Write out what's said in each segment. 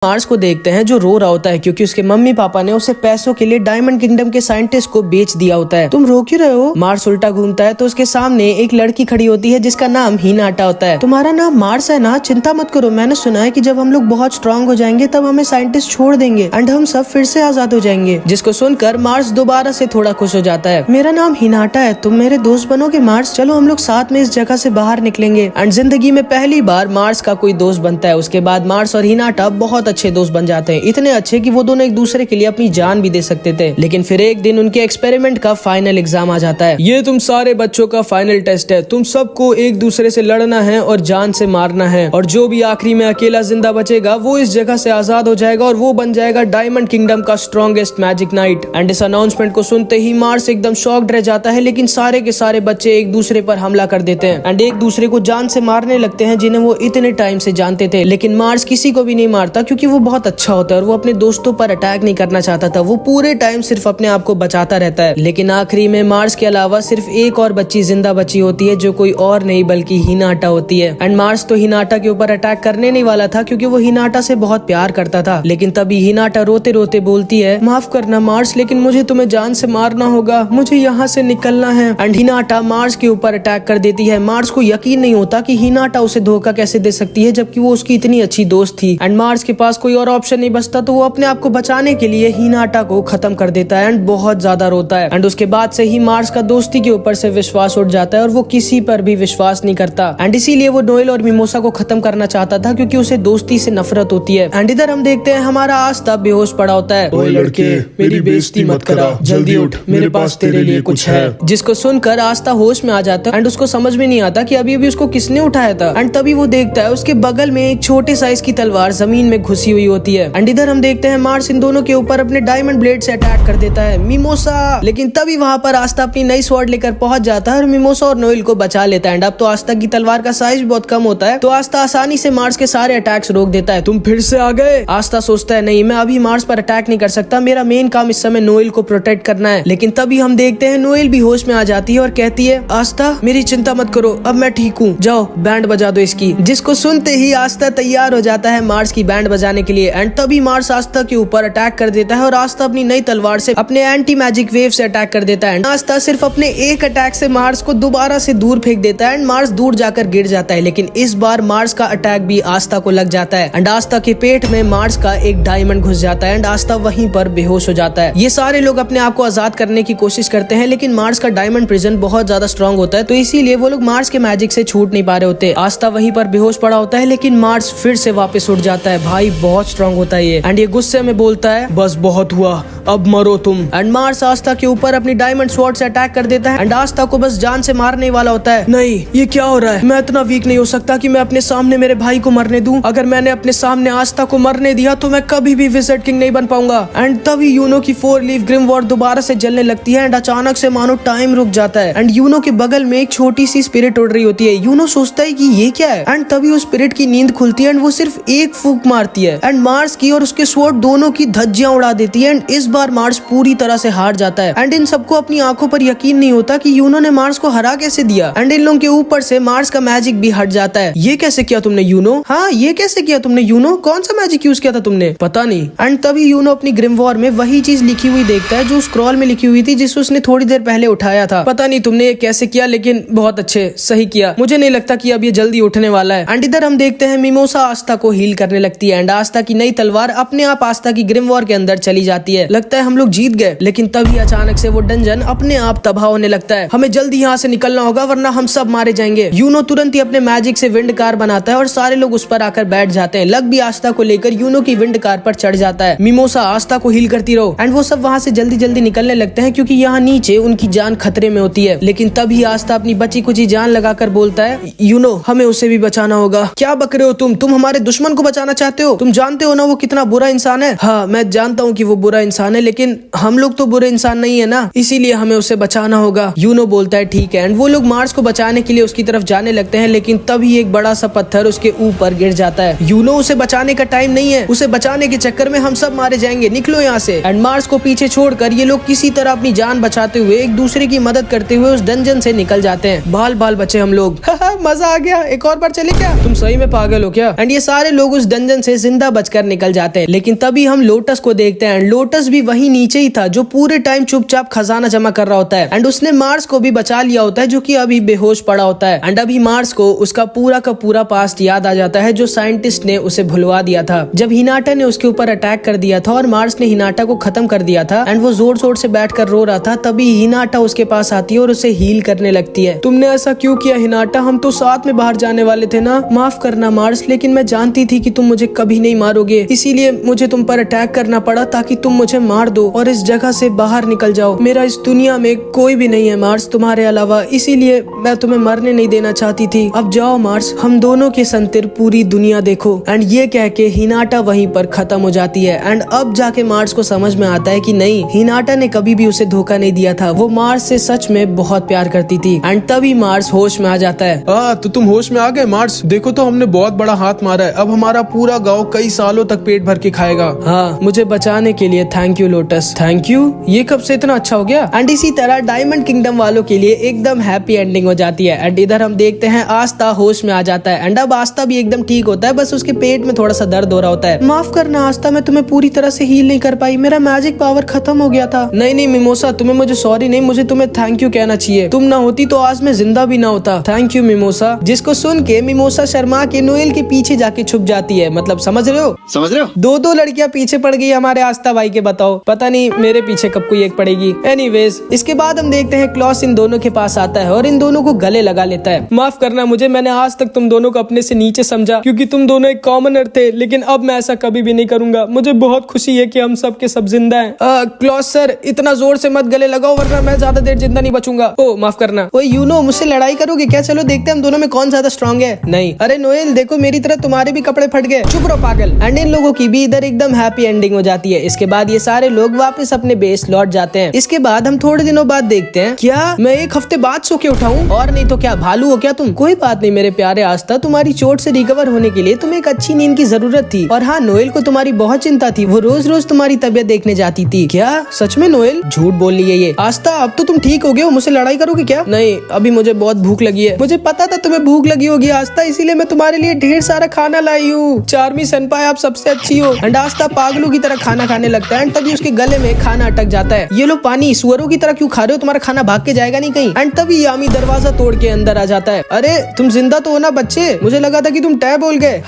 Mars को देखते हैं जो रो रहा होता है क्योंकि उसके मम्मी पापा ने उसे पैसों के लिए डायमंड किंगडम के साइंटिस्ट को बेच दिया होता है। तुम रो क्यों रहे हो? मार्स उल्टा घूमता है तो उसके सामने एक लड़की खड़ी होती है जिसका नाम हिनाटा होता है। तुम्हारा नाम मार्स है ना? चिंता मत करो, मैंने सुना है कि जब हम लोग बहुत स्ट्रांग हो जाएंगे तब हमें साइंटिस्ट छोड़ देंगे एंड हम सब फिर से आजाद हो जाएंगे। जिसको सुनकर मार्स दोबारा से थोड़ा खुश हो जाता है। मेरा नाम हिनाटा है, तुम मेरे दोस्त बनोगे मार्स? चलो हम लोग साथ में इस जगह से बाहर निकलेंगे। एंड जिंदगी में पहली बार मार्स का कोई दोस्त बनता है। उसके बाद मार्स और हिनाटा बहुत अच्छे दोस्त बन जाते हैं, इतने अच्छे कि वो दोनों एक दूसरे के लिए अपनी जान भी दे सकते थे। लेकिन फिर एक दिन उनके एक्सपेरिमेंट का फाइनल एग्जाम आ जाता है। ये तुम सारे बच्चों का फाइनल टेस्ट है, तुम सबको एक दूसरे से लड़ना है और जान से मारना है, और जो भी आखिरी में अकेला जिंदा बचेगा वो इस जगह से आजाद हो जाएगा और वो बन जाएगा डायमंड किंगडम का स्ट्रॉन्गेस्ट मैजिक नाइट। एंड इस अनाउंसमेंट को सुनते ही मार्स एकदम शॉक्ड रह जाता है, लेकिन सारे के सारे बच्चे एक दूसरे पर हमला कर देते हैं एंड एक दूसरे को जान से मारने लगते हैं जिन्हें वो इतने टाइम से जानते थे। लेकिन मार्स किसी को भी नहीं मारता क्योंकि वो बहुत अच्छा होता है और वो अपने दोस्तों पर अटैक नहीं करना चाहता था। वो पूरे टाइम सिर्फ अपने आप को बचाता रहता है। लेकिन आखिरी में मार्स के अलावा सिर्फ एक और बच्ची जिंदा बची होती है जो कोई और नहीं बल्कि हिनाटा होती है। एंड मार्स तो हिनाटा के ऊपर अटैक करने नहीं वाला था क्योंकि वो हिनाटा से बहुत प्यार करता था। लेकिन तभी हिनाटा रोते रोते बोलती है, माफ करना मार्स, लेकिन मुझे तुम्हें जान से मारना होगा, मुझे यहाँ से निकलना है। एंड हिनाटा मार्स के ऊपर अटैक कर देती है। मार्स को यकीन नहीं होता कि हिनाटा उसे धोखा कैसे दे सकती है जबकि वो उसकी इतनी अच्छी दोस्त थी। एंड मार्स के पास कोई और ऑप्शन नहीं बचता तो वो अपने आप को बचाने के लिए हिनाटा को खत्म कर देता है एंड बहुत ज्यादा रोता है। एंड उसके बाद से ही मार्स का दोस्ती के ऊपर से विश्वास उठ जाता है और वो किसी पर भी विश्वास नहीं करता। एंड इसीलिए वो नोएल और मिमोसा को खत्म करना चाहता था क्योंकि उसे दोस्ती से नफरत होती है। एंड इधर हम देखते हैं हमारा आस्था बेहोश पड़ा होता है। ओए लड़के, मेरी बेइज्जती मत करा, जल्दी उठ, मेरे पास तेरे लिए कुछ है। जिसको सुनकर आस्था होश में आ जाता है एंड उसको समझ में नहीं आता कि अभी अभी उसको किसने उठाया था। एंड तभी वो देखता है उसके बगल में एक छोटे साइज की तलवार जमीन में घुसी हुई होती है। एंड इधर हम देखते हैं मार्स इन दोनों के ऊपर अपने डायमंड ब्लेड से अटैक कर देता है। मिमोसा, लेकिन तभी वहाँ पर आस्था अपनी नई स्वॉर्ड लेकर पहुंच जाता है और मिमोसा और नोएल को बचा लेता है। एंड अब तो आस्था की तलवार का साइज बहुत कम होता है तो आस्था आसानी से मार्स के सारे अटैक्स रोक देता है। तुम फिर से आ गए? आस्था सोचता है, नहीं, मैं अभी मार्स पर अटैक नहीं कर सकता, मेरा मेन काम इस समय नोएल को प्रोटेक्ट करना है। लेकिन तभी हम देखते हैं नोएल भी होश में आ जाती है और कहती है, आस्था मेरी चिंता मत करो, अब मैं ठीक हूँ, जाओ बैंड बजा दो इसकी। जिसको सुनते ही आस्था तैयार हो जाता है मार्स की बैंड बजाने के लिए। एंड तभी मार्स आस्था के ऊपर अटैक कर देता है और आस्था अपनी नई तलवार से अपने एंटी मैजिक वेव से अटैक कर देता है। आस्था सिर्फ अपने एक अटैक से मार्स को दोबारा से दूर फेंक देता है एंड मार्स दूर जाकर गिर जाता है। लेकिन इस बार मार्स का अटैक भी आस्था को लग जाता है एंड आस्था के पेट में मार्स का एक डायमंड घुस जाता है एंड आस्था वहीं पर बेहोश हो जाता है। ये सारे लोग अपने आप को आजाद करने की कोशिश करते हैं लेकिन मार्स का डायमंड प्रिजन बहुत ज्यादा स्ट्रॉन्ग होता है तो इसीलिए वो लोग मार्स के मैजिक से छूट नहीं पा रहे होते। आस्था वहीं पर बेहोश पड़ा होता है लेकिन मार्स फिर से वापस उठ जाता है। भाई बहुत स्ट्रॉन्ग होता है ये। एंड ये गुस्से में बोलता है, बस बहुत हुआ, अब मरो तुम। एंड मार्स आस्था के ऊपर अपनी डायमंड स्वॉर्ड से अटैक कर देता है एंड आस्था को बस जान से मारने वाला होता है। नहीं, ये क्या हो रहा है? मैं इतना वीक नहीं हो सकता कि मैं अपने सामने मेरे भाई को मरने दूं। अगर मैंने अपने सामने आस्था को मरने दिया तो मैं कभी भी विज़र्ड किंग नहीं बन पाऊंगा। एंड तभी यूनो की 4 लीफ ग्रिम वॉर्ड दोबारा से जलने लगती है एंड अचानक से मानो टाइम रुक जाता है। एंड यूनो के बगल में एक छोटी सी स्पिरिट उड़ रही होती है। यूनो सोचता है कि ये क्या है एंड तभी उस स्पिरिट की नींद खुलती है एंड वो सिर्फ एक फूंक मारती है एंड मार्स की और उसके स्वॉर्ड दोनों की धज्जियां उड़ा देती है। एंड इस बार मार्स पूरी तरह से हार जाता है एंड इन सबको अपनी आंखों पर यकीन नहीं होता कि यूनो ने मार्स को हरा कैसे दिया। एंड इन लोगों के ऊपर से मार्स का मैजिक भी हट जाता है। ये कैसे किया तुमने यूनो? हाँ, ये कैसे किया तुमने यूनो? कौन सा मैजिक यूज किया था तुमने? पता नहीं। एंड तभी यूनो अपनी ग्रिम वॉर में वही चीज लिखी हुई देखता है जो स्क्रॉल में लिखी हुई थी जिसे उसने थोड़ी देर पहले उठाया था। पता नहीं तुमने ये कैसे किया लेकिन बहुत अच्छे, सही किया। मुझे नहीं लगता कि अब ये जल्दी उठने वाला है। एंड इधर हम देखते हैं मिमोसा आस्था को हील करने लगती है एंड आस्था की नई तलवार अपने आप आस्था की ग्रिम वॉर के अंदर चली जाती है। लगता है हम लोग जीत गए। लेकिन तभी अचानक से वो डंजन अपने आप तबाह होने लगता है। हमें जल्दी यहाँ से निकलना होगा वरना हम सब मारे जाएंगे। यूनो तुरंत ही अपने मैजिक से विंड कार बनाता है और सारे लोग उस पर आकर बैठ जाते हैं। लक भी आस्था को लेकर यूनो की विंड कार पर चढ़ जाता है। मिमोसा आस्था को हील करती रहो एंड वो सब वहाँ से जल्दी जल्दी निकलने लगते हैं क्योंकि यहाँ नीचे उनकी जान खतरे में होती है। लेकिन तभी आस्था अपनी बची कुची जान लगाकर बोलता है, यूनो हमें उसे भी बचाना होगा। क्या बक रहे हो तुम हमारे दुश्मन को बचाना चाहते हो? तुम जानते हो ना वो कितना बुरा इंसान है। हाँ, मैं जानता हूँ कि वो बुरा इंसान इंसान है, लेकिन हम लोग तो बुरे इंसान नहीं है ना, इसीलिए हमें उसे बचाना होगा। यूनो बोलता है ठीक है। एंड वो लोग मार्स को बचाने के लिए उसकी तरफ जाने लगते हैं, लेकिन तभी एक बड़ा सा पत्थर उसके ऊपर गिर जाता है। यूनो उसे बचाने का टाइम नहीं है, उसे बचाने के चक्कर में हम सब मारे जाएंगे, निकलो यहाँ से। एंड मार्स को पीछे छोड़कर ये लोग किसी तरह अपनी जान बचाते हुए एक दूसरे की मदद करते हुए उस डंजन से निकल जाते हैं। बाल बाल बचे हम लोग। मजा आ गया, एक और बार चले क्या? तुम सही में पागल हो क्या? एंड ये सारे लोग उस डंजन से जिंदा बचकर निकल जाते हैं, लेकिन तभी हम लोटस को देखते हैं। लोटस भी वही नीचे ही था जो पूरे टाइम चुपचाप खजाना जमा कर रहा होता है। एंड उसने मार्स को भी बचा लिया होता है जो कि अभी बेहोश पड़ा होता है। एंड अभी मार्स को उसका पूरा का पूरा पास्ट याद आ जाता है जो साइंटिस्ट ने उसे भुलवा दिया था जब हिनाटा ने उसके ऊपर अटैक कर दिया था और मार्स ने हिनाटा को खत्म कर दिया था। एंड वो जोर जोर से बैठकर रो रहा था, तभी हिनाटा उसके पास आती है और उसे हील करने लगती है। तुमने ऐसा क्यों किया हिनाटा? हम तो साथ में बाहर जाने वाले थे ना। माफ करना मार्स, लेकिन मैं जानती थी कि तुम मुझे कभी नहीं मारोगे, इसीलिए मुझे तुम पर अटैक करना पड़ा ताकि तुम मुझे मार दो और इस जगह से बाहर निकल जाओ। मेरा इस दुनिया में कोई भी नहीं है मार्स तुम्हारे अलावा, इसीलिए मैं तुम्हें मरने नहीं देना चाहती थी। अब जाओ मार्स, हम दोनों के संतिर पूरी दुनिया देखो। एंड ये कह के हिनाटा वहीं पर खत्म हो जाती है। एंड अब जाके मार्स को समझ में आता है कि नहीं, हिनाटा ने कभी भी उसे धोखा नहीं दिया था, वो मार्स से सच में बहुत प्यार करती थी। एंड तभी मार्स होश में आ जाता है। तो तुम होश में आ गए मार्स? देखो तो हमने बहुत बड़ा हाथ मारा है, अब हमारा पूरा गांव कई सालों तक पेट भर के खाएगा। हाँ, मुझे बचाने के लिए thank you lotus. Thank you? ये कब से इतना अच्छा हो गया? एंड इसी तरह डायमंड किंगडम वालों के लिए एकदम हैप्पी एंडिंग हो जाती है। एंड इधर हम देखते हैं आस्था होश में आ जाता है। एंड अब आस्था भी एकदम ठीक होता है, बस उसके पेट में थोड़ा सा दर्द हो रहा होता है। माफ करना आस्था, मैं तुम्हें पूरी तरह से हील नहीं कर पाई, मेरा मैजिक पावर खत्म हो गया था। नहीं मिमोसा, तुम्हें मुझे सॉरी नहीं, मुझे तुम्हें थैंक यू कहना चाहिए। तुम ना होती तो आज मैं जिंदा भी ना होता। Thank you mimosa. जिसको सुन के मिमोसा शर्मा के नोएल के पीछे जाके छुप जाती है। मतलब समझ रहे हो? दो लड़कियां पीछे पड़ गई हमारे आस्था भाई के। बताओ, पता नहीं मेरे पीछे कब कोई एक पड़ेगी। एनीवेज, इसके बाद हम देखते हैं क्लॉस इन दोनों के पास आता है और इन दोनों को गले लगा लेता है। माफ करना मुझे, मैंने आज तक तुम दोनों को अपने से नीचे समझा क्योंकि तुम दोनों एक कॉमनर थे, लेकिन अब मैं ऐसा कभी भी नहीं करूंगा। मुझे बहुत खुशी है कि हम सब के सब जिंदा हैं। क्लॉस सर, इतना जोर से मत गले लगाओ वरना मैं ज्यादा देर जिंदा नहीं बचूंगा। ओ माफ करना। ओए यूनो, मुझसे लड़ाई करोगे क्या? चलो देखते हैं हम दोनों में कौन ज्यादा स्ट्रांग है। नहीं। अरे नोएल देखो, मेरी तरह तुम्हारे भी कपड़े फट गए। चुप रहो पागल। एंड इन लोगों की भी इधर एकदम हैप्पी एंडिंग हो जाती है। इसके बाद ये सारे लोग वापस अपने बेस लौट जाते हैं। इसके बाद हम थोड़े दिनों बाद देखते हैं, क्या मैं एक हफ्ते बाद सो के उठाऊं? और नहीं तो क्या, भालू हो क्या तुम? कोई बात नहीं मेरे प्यारे आस्था, तुम्हारी चोट से रिकवर होने के लिए तुम्हें एक अच्छी नींद की जरूरत थी। और हाँ, नोएल को तुम्हारी बहुत चिंता थी, वो रोज रोज तुम्हारी तबियत देखने जाती थी। क्या सच में नोएल? झूठ बोल रही है ये। आस्था, अब तो तुम ठीक हो गए हो, मुझसे लड़ाई करोगे क्या? नहीं, अभी मुझे बहुत भूख लगी है। मुझे पता था तुम्हें भूख लगी होगी आस्था, इसीलिए मैं तुम्हारे लिए ढेर सारा खाना लाई हूँ। चार्मी सेनपाई, आप सबसे अच्छी हो। एंड आस्था पागलों की तरह खाना खाने लगता है। एंड तभी उसके गले में खाना अटक जाता है। ये लो पानी, सुअरों की तरह क्यों खा रहे हो? तुम्हारा खाना भाग के जाएगा नहीं कहीं। एंड तभी यामी दरवाजा तोड़ के अंदर आ जाता है। अरे तुम जिंदा तो हो ना बच्चे? मुझे लगा था कि तुम टै बोल गए।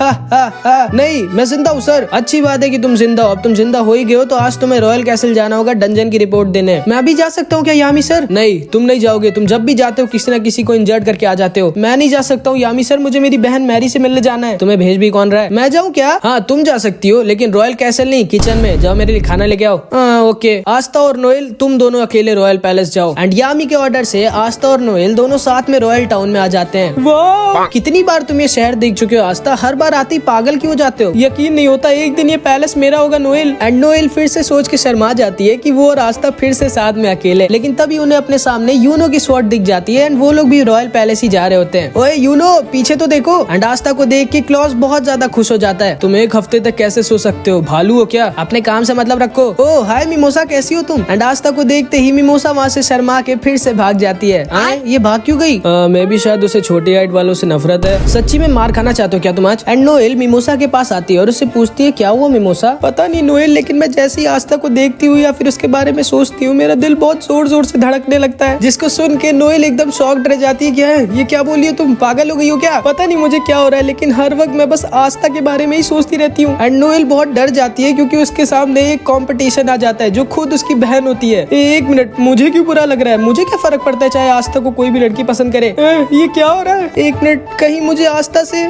नहीं, मैं जिंदा हूँ सर। अच्छी बात है कि तुम जिंदा हो। अब तुम जिंदा हो ही गए हो तो आज तुम्हें रॉयल कैसल जाना होगा डंजन की रिपोर्ट देने। मैं भी जा सकता हूँ क्या यामी सर? नहीं, तुम नहीं जाओगे। तुम जब भी जाते हो किसी न किसी को इंजर्ड करके आ जाते हो। मैं नहीं जा सकता हूँ यामी सर, मुझे मेरी बहन मैरी से मिलने जाना है। तुम्हें भेज भी कौन रहा है? मैं जाऊँ क्या? हाँ तुम जा सकती हो, लेकिन रॉयल कैसल नहीं, किचन में जाओ, मेरे लिए खाना लेके आओ। ओके। आस्था और नोएल तुम दोनों अकेले रॉयल पैलेस जाओ। एंड यामी के ऑर्डर से आस्था और नोएल दोनों साथ में रॉयल टाउन में आ जाते हैं। वाह, कितनी बार तुम ये शहर देख चुके हो आस्था? हर बार आते ही पागल क्यों जाते हो? यकीन नहीं होता एक दिन ये पैलेस मेरा होगा नोएल। एंड नोएल फिर से सोच के शर्मा जाती है कि वो और आस्था फिर से साथ में अकेले। लेकिन तभी उन्हें अपने सामने यूनो की स्वॉर्ड दिख जाती है। एंड वो लोग भी रॉयल पैलेस ही जा रहे होते हैं। ओए यूनो, पीछे तो देखो। एंड आस्था को देख के क्लॉस बहुत ज्यादा खुश हो जाता है। तुम एक हफ्ते तक कैसे सो सकते हो? भालू हो क्या? अपने काम से मतलब रखो। ओ हाय मिमोसा, कैसी हो तुम? एंड आस्था को देखते ही मिमोसा वहाँ से शर्मा के फिर से भाग जाती है। ये भाग क्यों गई? मैं भी शायद उसे छोटी हाइट वालों से नफरत है। सच्ची में मार खाना चाहते हो क्या तुम आज? एंड नोएल मिमोसा के पास आती है और उससे पूछती है क्या हुआ मिमोसा? पता नहीं नोएल, लेकिन मैं जैसे ही आस्था को देखती हूँ या फिर उसके बारे में सोचती हूँ, मेरा दिल बहुत जोर जोर से धड़कने लगता है। जिसको सुन के नोएल एकदम शॉक्ड रह जाती है। क्या है ये? क्या बोली हो तुम? पागल हो गई हो क्या? पता नहीं मुझे क्या हो रहा है, लेकिन हर वक्त मैं बस आस्था के बारे में ही सोचती रहती हूँ। एंड नोएल बहुत डर जाती है क्योंकि उसके सामने एक कंपटीशन आ जाता है जो खुद उसकी बहन होती है। एक मिनट, मुझे क्यों बुरा लग रहा है? मुझे क्या फर्क पड़ता है चाहे आस्था को कोई भी लड़की पसंद करे? ये क्या हो रहा है? एक मिनट, कहीं मुझे आस्था से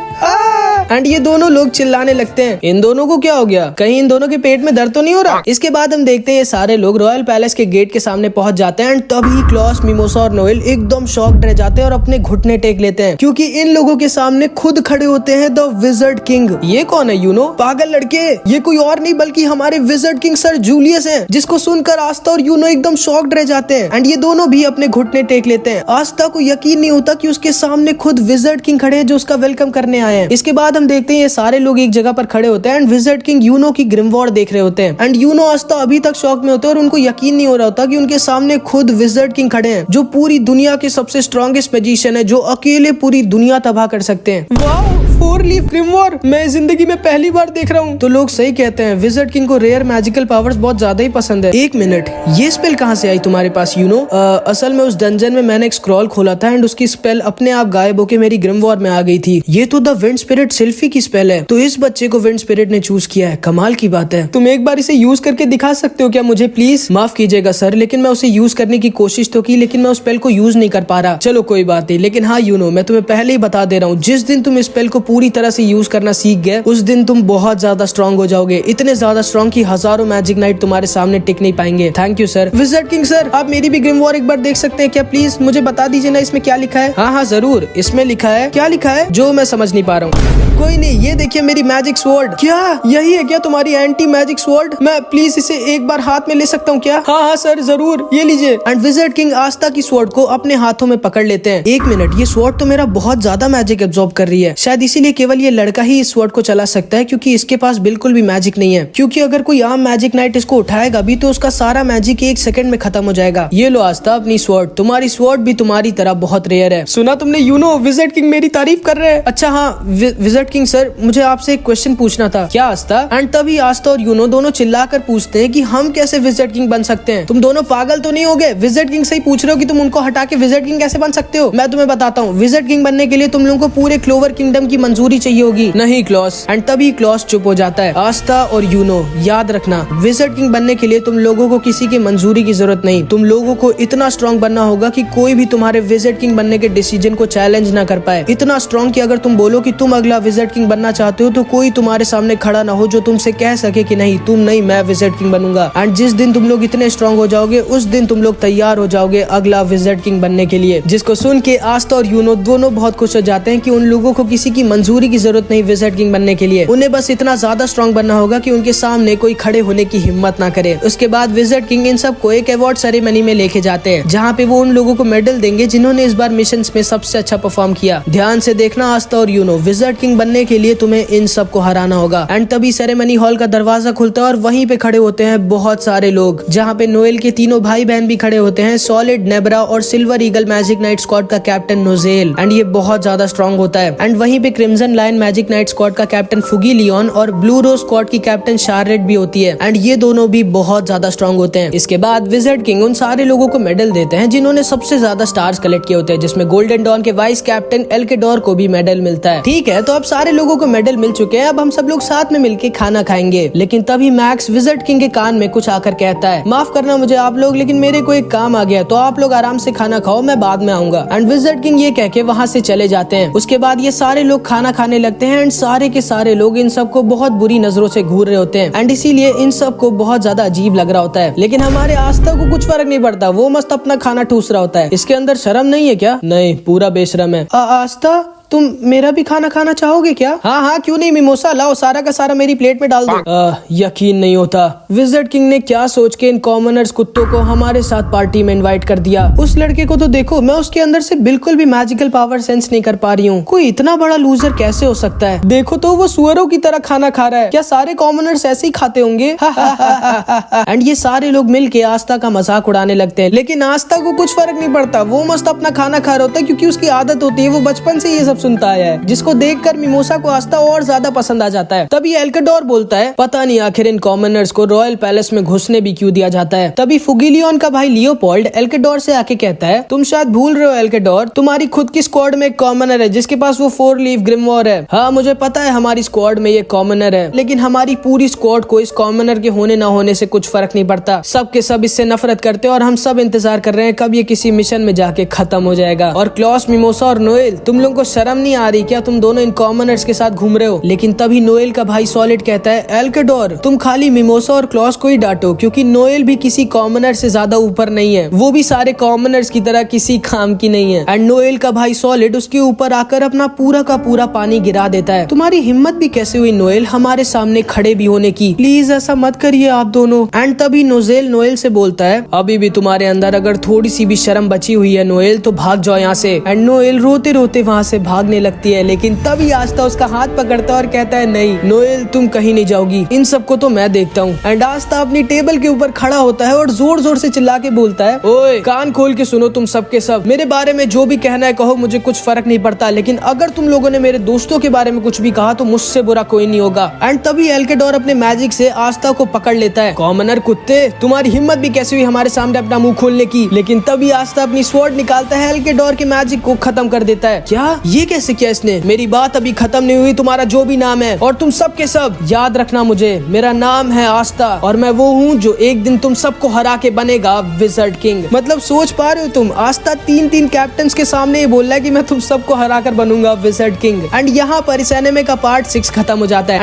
एंड ये दोनों लोग चिल्लाने लगते हैं। इन दोनों को क्या हो गया? कहीं इन दोनों के पेट में दर्द तो नहीं हो रहा? इसके बाद हम देखते हैं ये सारे लोग रॉयल पैलेस के गेट के सामने पहुंच जाते हैं। एंड तभी क्लॉस, मिमोसा और नोएल एकदम शॉक्ड रह जाते हैं और अपने घुटने टेक लेते हैं क्योंकि इन लोगों के सामने खुद खड़े होते हैं द विजर्ड किंग। ये कौन है यूनो? पागल लड़के, ये कोई और नहीं बल्कि हमारे विजर्ड किंग सर जूलियस है, जिसको सुनकर आस्था और यूनो एकदम शॉक्ड रह जाते हैं एंड ये दोनों भी अपने घुटने टेक लेते हैं। आस्था को यकीन नहीं होता कि उसके सामने खुद विजार्ड किंग खड़े हैं जो उसका वेलकम करने आए हैं। इसके बाद हम देखते हैं ये सारे लोग एक जगह पर खड़े होते हैं एंड विजार्ड किंग यूनो की ग्रिमवॉर्ड देख रहे होते हैं एंड यूनो आस्था अभी तक शॉक में होते हैं और उनको यकीन नहीं हो रहा होता कि उनके सामने खुद विजार्ड किंग खड़े हैं जो पूरी दुनिया के सबसे स्ट्रॉन्गेस्ट मैजिशियन है, जो अकेले पूरी दुनिया तबाह कर सकते हैं। वाओ, 4 लीफ ग्रिमवॉर्ड मैं जिंदगी में पहली बार देख रहा हूँ। तो लोग सही कहते हैं, विजार्ड किंग को रेयर मैजिकल पावर्स बहुत ज्यादा ही पसंद है। एक मिनट, ये स्पेल कहाँ से आई तुम्हारे पास यूनो? असल में उस डंजन में मैंने एक स्क्रॉल खोला था एंड उसकी स्पेल अपने आप गायब होकर मेरी ग्रिमवॉर्ड में आ गई थी। ये तो द विंड स्पिरिट सिल्फी की स्पेल है, तो इस बच्चे को विंड स्पिरिट ने चूज किया है। कमाल की बात है। तुम एक बार इसे यूज करके दिखा सकते हो क्या मुझे प्लीज? माफ कीजिएगा सर, लेकिन मैं उसे यूज करने की कोशिश तो की, लेकिन मैं उस स्पेल को यूज नहीं कर पा रहा। चलो कोई बात नहीं, लेकिन हाँ यूनो, मैं तुम्हें पहले ही बता दे रहा हूँ, जिस दिन तुम इस स्पेल को पूरी तरह से यूज करना सीख गए उस दिन तुम बहुत ज्यादा स्ट्रॉन्ग हो जाओगे। इतने ज्यादा स्ट्रॉन्ग कि हजारों मैजिक नाइट तुम्हारे सामने टिक नहीं पाएंगे। Thank you sir. Wizard king sir, आप मेरी भी ग्रिमवॉर्ड एक बार देख सकते हैं क्या प्लीज? मुझे बता दीजिए ना इसमें क्या लिखा है। हाँ हाँ जरूर, इसमें लिखा है। क्या लिखा है जो मैं समझ नहीं पा रहा हूँ? कोई नहीं, ये देखिए मेरी मैजिक स्वॉर्ड। क्या यही है क्या तुम्हारी एंटी मैजिक स्वॉर्ड? मैं प्लीज इसे एक बार हाथ में ले सकता हूँ क्या? हाँ हाँ सर जरूर, ये लीजिए। एंड विजार्ड किंग आस्था की स्वॉर्ड को अपने हाथों में पकड़ लेते हैं। एक मिनट, ये स्वॉर्ड तो मेरा बहुत ज्यादा मैजिक एब्जॉर्ब कर रही है। शायद इसीलिए केवल ये लड़का ही इस स्वॉर्ड को चला सकता है, क्योंकि इसके पास बिल्कुल भी मैजिक नहीं है। क्योंकि अगर कोई आम मैजिक नाइट इसको उठाएगा भी तो उसका सारा मैजिक 1 सेकंड में खत्म हो जाएगा। ये लो आस्था अपनी स्वॉर्ड। तुम्हारी स्वॉर्ड भी तुम्हारी तरह बहुत रेयर है। सुना तुमने यूनो, विजार्ड किंग मेरी तारीफ कर रहे हैं। अच्छा हाँ विजार्ड किंग सर, मुझे आपसे एक क्वेश्चन पूछना था। क्या आस्था? एंड तभी आस्था और यूनो दोनों चिल्लाकर पूछते हैं कि हम कैसे विजार्ड किंग बन सकते हैं? तुम दोनों पागल तो नहीं हो गए? विजार्ड किंग से ही पूछ रहे हो कि तुम उनको हटा के विजार्ड किंग कैसे बन सकते हो? मैं तुम्हें बताता हूँ, विजार्ड किंग बनने के लिए तुम लोगों को पूरे क्लोवर किंगडम की मंजूरी चाहिए होगी। नहीं क्लॉस। एंड तभी क्लॉस चुप हो जाता है। आस्था और यूनो, याद रखना, विजार्ड किंग बनने के लिए तुम लोगों को किसी की मंजूरी की जरूरत नहीं। तुम लोगों को इतना स्ट्रॉन्ग बनना होगा कि कोई भी तुम्हारे विजार्ड किंग बनने के डिसीजन को चैलेंज ना कर पाए। इतना स्ट्रॉन्ग कि अगर तुम बोलो कि तुम अगला विजार्ड किंग बनना चाहते हो तो कोई तुम्हारे सामने खड़ा ना हो जो तुमसे कह सके कि नहीं तुम नहीं, मैं विजार्ड किंग बनूंगा। एंड जिस दिन तुम लोग इतने स्ट्रॉन्ग हो जाओगे उस दिन तुम लोग तैयार हो जाओगे अगला विजार्ड किंग बनने के लिए। जिसको सुन के आस्था और यूनो दोनों बहुत खुश हो जाते हैं कि उन लोगों को किसी की मंजूरी की जरूरत नहीं विजार्ड किंग बनने के लिए। उन्हें बस इतना ज्यादा स्ट्रॉन्ग बनना होगा कि उनके सामने कोई खड़े होने की हिम्मत ना करे। उसके बाद विजार्ड किंग इन सबको एक अवार्ड सेरेमनी में लेके जाते हैं, जहाँ पे वो उन लोगों को मेडल देंगे जिन्होंने इस बार मिशन में सबसे अच्छा परफॉर्म किया। ध्यान से देखना आस्था और यूनो, विजार्ड किंग बनने के लिए तुम्हें इन सबको हराना होगा। एंड तभी सेरेमनी हॉल का दरवाजा खुलता है और वहीं पे खड़े होते हैं बहुत सारे लोग, जहाँ पे नोएल के तीनों भाई बहन भी खड़े होते हैं, सॉलिड, नेब्रा और silver eagle magic knight squad का कैप्टन नोजेल। एंड ये बहुत ज्यादा स्ट्रॉन्ग होता है। एंड वहीं पे crimson lion magic knight squad का कैप्टन फुगी लियोन और ब्लू रोज स्क्वाड की कैप्टन शार्लेट भी होती है। एंड ये दोनों भी बहुत ज्यादा स्ट्रॉन्ग होते हैं। इसके बाद विजार्ड किंग उन सारे लोगों को मेडल देते हैं जिन्होंने सबसे ज्यादा स्टार्स कलेक्ट किए होते हैं, जिसमें गोल्डन डॉन के वाइस कैप्टन एल्केडोर को भी मेडल मिलता है। ठीक है, तो अब सारे लोगों को मेडल मिल चुके हैं, अब हम सब लोग साथ में मिलके खाना खाएंगे। लेकिन तभी मैक्स विजार्ड किंग के कान में कुछ आकर कहता है, माफ करना मुझे आप लोग, लेकिन मेरे को एक काम आ गया, तो आप लोग आराम से खाना खाओ, मैं बाद में आऊंगा। एंड विजार्ड किंग ये कह के वहाँ से चले जाते हैं। उसके बाद ये सारे लोग खाना खाने लगते हैं एंड सारे के सारे लोग इन सबको बहुत बुरी नजरों से घूर रहे होते हैं। एंड इसीलिए इन सबको बहुत ज्यादा अजीब लग रहा होता है। लेकिन हमारे आस्था को कुछ फर्क नहीं पड़ता, वो मस्त अपना खाना ठूस रहा होता है। इसके अंदर शर्म नहीं है क्या? नहीं, पूरा बेशरम है। आस्था, तुम मेरा भी खाना खाना चाहोगे क्या? हाँ हाँ क्यों नहीं, मिमोसा लाओ, सारा का सारा मेरी प्लेट में डाल दो। यकीन नहीं होता, विजार्ड किंग ने क्या सोच के इन कॉमनर्स कुत्तों को हमारे साथ पार्टी में इनवाइट कर दिया। उस लड़के को तो देखो, मैं उसके अंदर से बिल्कुल भी मैजिकल पावर सेंस नहीं कर पा रही हूँ। कोई इतना बड़ा लूजर कैसे हो सकता है? देखो तो वो सुअरों की तरह खाना खा रहा है। क्या सारे कॉमनर्स ऐसे ही खाते होंगे? एंड ये सारे लोग मिल के आस्था का मजाक उड़ाने लगते हैं, लेकिन आस्था को कुछ फर्क नहीं पड़ता। वो मस्त अपना खाना खा रहा होता है क्योंकि उसकी आदत होती है, वो बचपन से ये सब सुनता आया है, जिसको देखकर मिमोसा को आस्था और ज्यादा पसंद आ जाता है। तभी एल्केडोर बोलता है, पता नहीं आखिर इन कॉमनर्स को रॉयल पैलेस में घुसने भी क्यों दिया जाता है। तभी फुगिलियन का भाई लियोपोल्ड एल्केडोर से आके कहता है, तुम शायद भूल रहे हो एल्केडोर, तुम्हारी खुद की स्क्वाड में एक कॉमनर है जिसके पास वो 4 लीफ ग्रिमवॉर्ड है। हाँ मुझे पता है हमारी स्क्वाड में ये कॉमनर है, लेकिन हमारी पूरी स्क्वाड को इस कॉमनर के होने ना होने से कुछ फर्क नहीं पड़ता। सब के सब इससे नफरत करते हैं और हम सब इंतजार कर रहे हैं कब ये किसी मिशन में जाके खत्म हो जाएगा। और क्लॉस, मिमोसा और नोएल, तुम लोगों को शर्म शर्म नहीं आ रही क्या? तुम दोनों इन कॉमनर्स के साथ घूम रहे हो। लेकिन तभी नोएल का भाई सॉलिड कहता है, एल्केडोर तुम खाली मिमोसा और क्लॉस को ही डांटो, क्योंकि नोएल भी किसी कॉमनर से ज्यादा ऊपर नहीं है, वो भी सारे कॉमनर्स की तरह किसी काम की नहीं है। एंड नोएल का भाई सॉलिड उसके ऊपर आकर अपना पूरा का पूरा पानी गिरा देता है। तुम्हारी हिम्मत भी कैसे हुई नोएल हमारे सामने खड़े भी होने की? प्लीज ऐसा मत करिए आप दोनों। एंड तभी नोजेल नोएल से बोलता है, अभी भी तुम्हारे अंदर अगर थोड़ी सी भी शर्म बची हुई है नोएल तो भाग जाओ यहाँ से। एंड नोएल रोते रोते वहाँ से भागने लगती है, लेकिन तभी आस्था उसका हाथ पकड़ता है और कहता है, नहीं नोएल तुम कहीं नहीं जाओगी, इन सबको तो मैं देखता हूँ। एंड आस्था अपनी टेबल के ऊपर खड़ा होता है और जोर जोर से चिल्ला के बोलता है, ओए कान खोल के सुनो तुम सबके सब, मेरे बारे में जो भी कहना है कहो, मुझे कुछ फर्क नहीं पड़ता, लेकिन अगर तुम लोगों ने मेरे दोस्तों के बारे में कुछ भी कहा तो मुझसे बुरा कोई नहीं होगा। एंड तभी एल्केडोर अपने मैजिक से आस्था को पकड़ लेता है। कॉमनर कुत्ते, तुम्हारी हिम्मत भी कैसे हुई हमारे सामने अपना मुंह खोलने की? लेकिन तभी आस्था अपनी स्वॉर्ड निकालता है, एल्केडोर के मैजिक को खत्म कर देता है। क्या ये कैसे किया इसने? मेरी बात अभी खत्म नहीं हुई, तुम्हारा जो भी नाम है और तुम सब के सब याद रखना मुझे, मेरा नाम है आस्था और मैं वो हूँ जो एक दिन तुम सबको हरा के बनेगा विज़र्ड किंग। मतलब सोच पा रहे हो तुम, आस्था 3 कैप्टन्स के सामने ये बोल रहा है कि मैं तुम सबको हरा कर बनूंगा विज़र्ड किंग। एंड यहाँ पर इस एनिमे का पार्ट 6 खत्म हो जाता है।